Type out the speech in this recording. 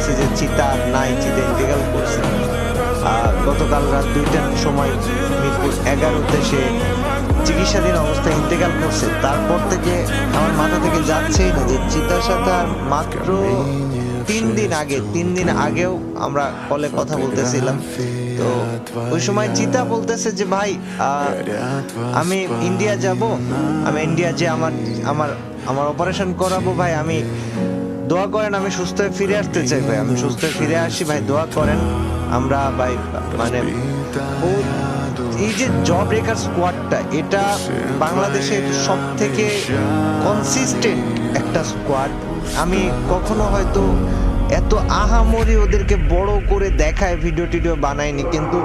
বলছে যে চিতা নাই, চিতা ইন্তেকাল করছে। গতকাল রাত 2টার সময় মিরপুর 11তে সে চিকিৎসাধীন অবস্থায় ইন্তেকাল করছে। তারপর থেকে আমার মাথা থেকে যাচ্ছেই না যে চিতার সাথে আর মাত্র 3 দিন আগেও আমরা কলে কথা বলতেছিলাম। তো ওই সময় চিতা বলতেছে যে ভাই আমি ইন্ডিয়া যাব, আমি ইন্ডিয়া যে আমার অপারেশন করাবো ভাই, আমি দোয়া করেন, আমি সুস্থ হয়ে ফিরে আসতে চাই ভাই, আমি সুস্থ হয়ে ফিরে আসি ভাই, দোয়া করেন। আমরা ভাই মানে ও এই যে জব ব্রেকার স্কোয়াডটা, এটা বাংলাদেশের সব থেকে কনসিস্টেন্ট একটা স্কোয়াড। আমি কখনো হয়তো এত আহামরি ওদেরকে বড় করে দেখায় ভিডিও টিডিও বানাইনি, কিন্তু